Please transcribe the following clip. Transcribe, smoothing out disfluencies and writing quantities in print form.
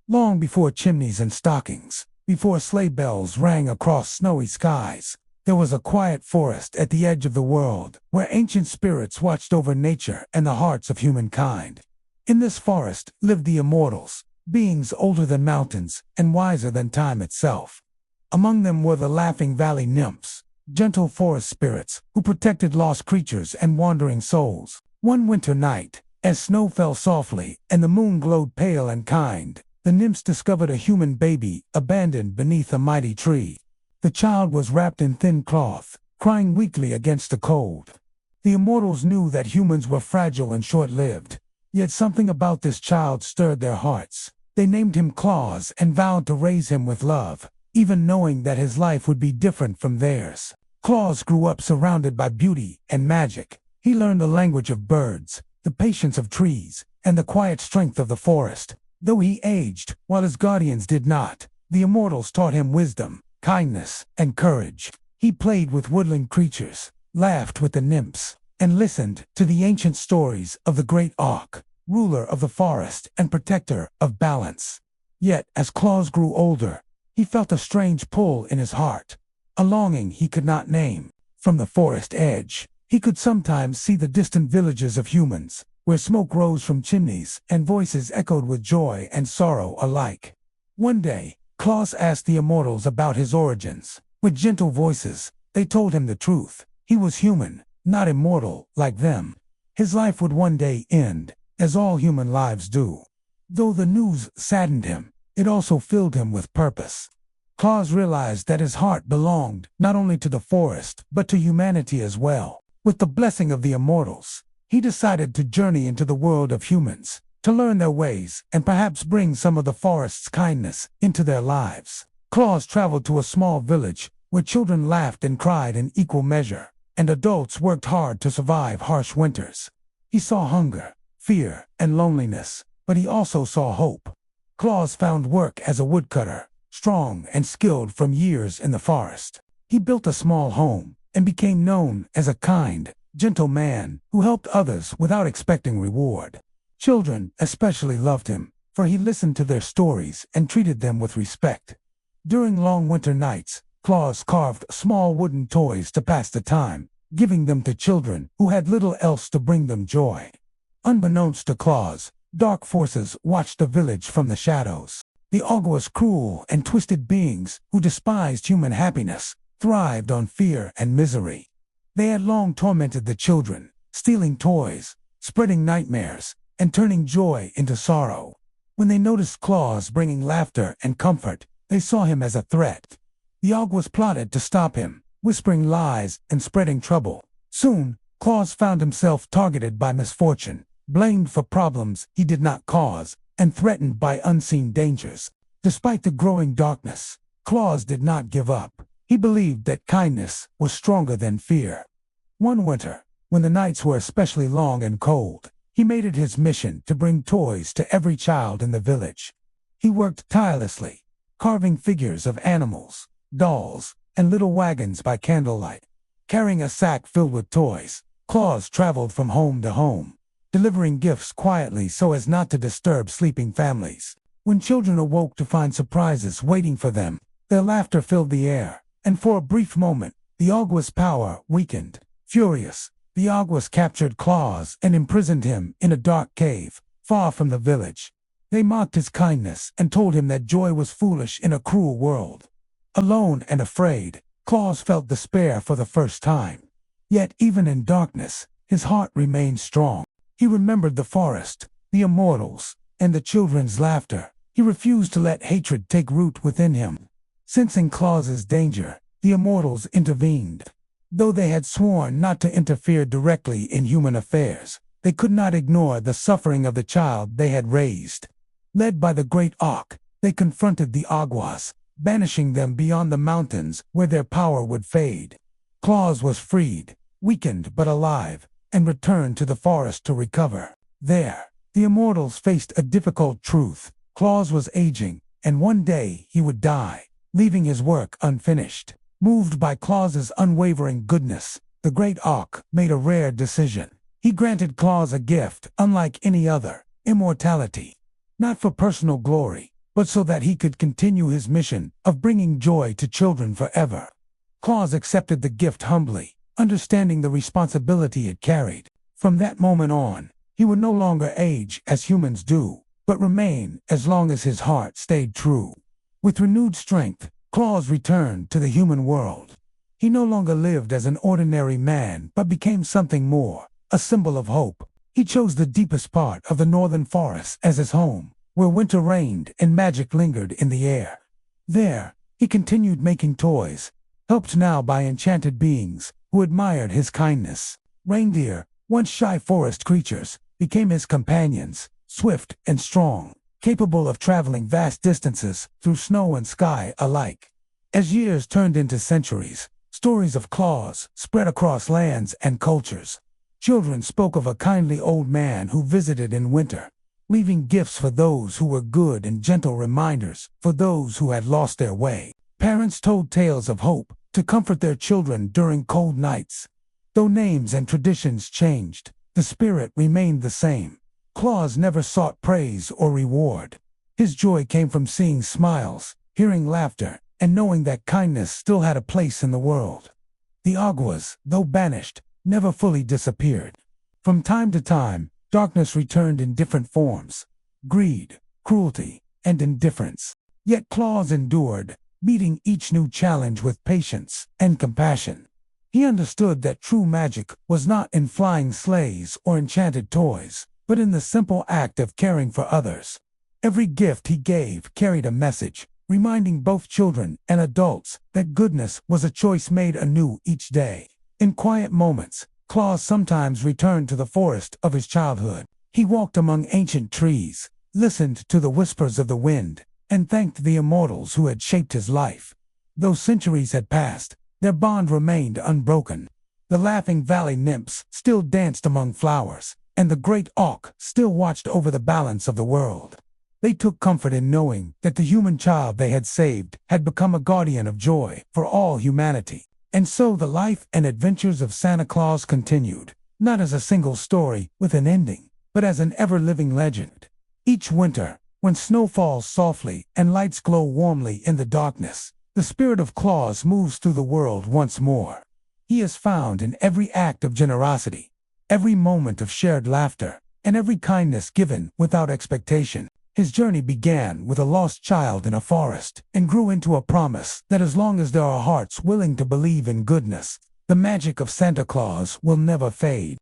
Long before chimneys and stockings, before sleigh bells rang across snowy skies, there was a quiet forest at the edge of the world, where ancient spirits watched over nature and the hearts of humankind. In this forest lived the Immortals, beings older than mountains and wiser than time itself. Among them were the Laughing Valley nymphs, gentle forest spirits who protected lost creatures and wandering souls. One winter night, as snow fell softly and the moon glowed pale and kind, the nymphs discovered a human baby abandoned beneath a mighty tree. The child was wrapped in thin cloth, crying weakly against the cold. The Immortals knew that humans were fragile and short-lived, yet something about this child stirred their hearts. They named him Claus and vowed to raise him with love, even knowing that his life would be different from theirs. Claus grew up surrounded by beauty and magic. He learned the language of birds, the patience of trees, and the quiet strength of the forest. Though he aged, while his guardians did not, the Immortals taught him wisdom, kindness, and courage. He played with woodland creatures, laughed with the nymphs, and listened to the ancient stories of the great Auk, ruler of the forest and protector of balance. Yet, as Claus grew older, he felt a strange pull in his heart, a longing he could not name. From the forest edge, he could sometimes see the distant villages of humans, where smoke rose from chimneys and voices echoed with joy and sorrow alike. One day, Claus asked the Immortals about his origins. With gentle voices, they told him the truth. He was human, not immortal like them. His life would one day end, as all human lives do. Though the news saddened him, it also filled him with purpose. Claus realized that his heart belonged not only to the forest, but to humanity as well. With the blessing of the Immortals, he decided to journey into the world of humans, to learn their ways and perhaps bring some of the forest's kindness into their lives. Claus traveled to a small village where children laughed and cried in equal measure, and adults worked hard to survive harsh winters. He saw hunger, fear, and loneliness, but he also saw hope. Claus found work as a woodcutter, strong and skilled from years in the forest. He built a small home and became known as a kind, gentle man who helped others without expecting reward. Children especially loved him, for he listened to their stories and treated them with respect. During long winter nights, Claus carved small wooden toys to pass the time, giving them to children who had little else to bring them joy. Unbeknownst to Claus, dark forces watched the village from the shadows. The Augwas, cruel and twisted beings who despised human happiness, thrived on fear and misery. They had long tormented the children, stealing toys, spreading nightmares, and turning joy into sorrow. When they noticed Claus bringing laughter and comfort, they saw him as a threat. The Augwas plotted to stop him, whispering lies and spreading trouble. Soon, Claus found himself targeted by misfortune, blamed for problems he did not cause, and threatened by unseen dangers. Despite the growing darkness, Claus did not give up. He believed that kindness was stronger than fear. One winter, when the nights were especially long and cold, he made it his mission to bring toys to every child in the village. He worked tirelessly, carving figures of animals, dolls, and little wagons by candlelight. Carrying a sack filled with toys, Claus traveled from home to home, delivering gifts quietly so as not to disturb sleeping families. When children awoke to find surprises waiting for them, their laughter filled the air, and for a brief moment, the Augwas' power weakened. Furious, the Augwas captured Claus and imprisoned him in a dark cave, far from the village. They mocked his kindness and told him that joy was foolish in a cruel world. Alone and afraid, Claus felt despair for the first time. Yet even in darkness, his heart remained strong. He remembered the forest, the Immortals, and the children's laughter. He refused to let hatred take root within him. Sensing Claus's danger, the Immortals intervened. Though they had sworn not to interfere directly in human affairs, they could not ignore the suffering of the child they had raised. Led by the great Auk, they confronted the Augwas, banishing them beyond the mountains where their power would fade. Claus was freed, weakened but alive, and returned to the forest to recover. There, the Immortals faced a difficult truth. Claus was aging, and one day he would die, leaving his work unfinished. Moved by Claus's unwavering goodness, the great Auk made a rare decision. He granted Claus a gift unlike any other, immortality. Not for personal glory, but so that he could continue his mission of bringing joy to children forever. Claus accepted the gift humbly, understanding the responsibility it carried. From that moment on, he would no longer age as humans do, but remain as long as his heart stayed true. With renewed strength, Claus returned to the human world. He no longer lived as an ordinary man, but became something more, a symbol of hope. He chose the deepest part of the northern forest as his home, where winter reigned and magic lingered in the air. There, he continued making toys, helped now by enchanted beings who admired his kindness. Reindeer, once shy forest creatures, became his companions, swift and strong, capable of traveling vast distances through snow and sky alike. As years turned into centuries, stories of Claus spread across lands and cultures. Children spoke of a kindly old man who visited in winter, leaving gifts for those who were good and gentle reminders for those who had lost their way. Parents told tales of hope to comfort their children during cold nights. Though names and traditions changed, the spirit remained the same. Claus never sought praise or reward. His joy came from seeing smiles, hearing laughter, and knowing that kindness still had a place in the world. The Aguas, though banished, never fully disappeared. From time to time, darkness returned in different forms: greed, cruelty, and indifference. Yet Claus endured, meeting each new challenge with patience and compassion. He understood that true magic was not in flying sleighs or enchanted toys, but in the simple act of caring for others. Every gift he gave carried a message, reminding both children and adults that goodness was a choice made anew each day. In quiet moments, Claus sometimes returned to the forest of his childhood. He walked among ancient trees, listened to the whispers of the wind, and thanked the Immortals who had shaped his life. Though centuries had passed, their bond remained unbroken. The Laughing Valley nymphs still danced among flowers, and the great auk still watched over the balance of the world. They took comfort in knowing that the human child they had saved had become a guardian of joy for all humanity. And so the life and adventures of Santa Claus continued, not as a single story with an ending, but as an ever-living legend. Each winter, when snow falls softly and lights glow warmly in the darkness, the spirit of Claus moves through the world once more. He is found in every act of generosity, every moment of shared laughter, and every kindness given without expectation. His journey began with a lost child in a forest and grew into a promise that as long as there are hearts willing to believe in goodness, the magic of Santa Claus will never fade.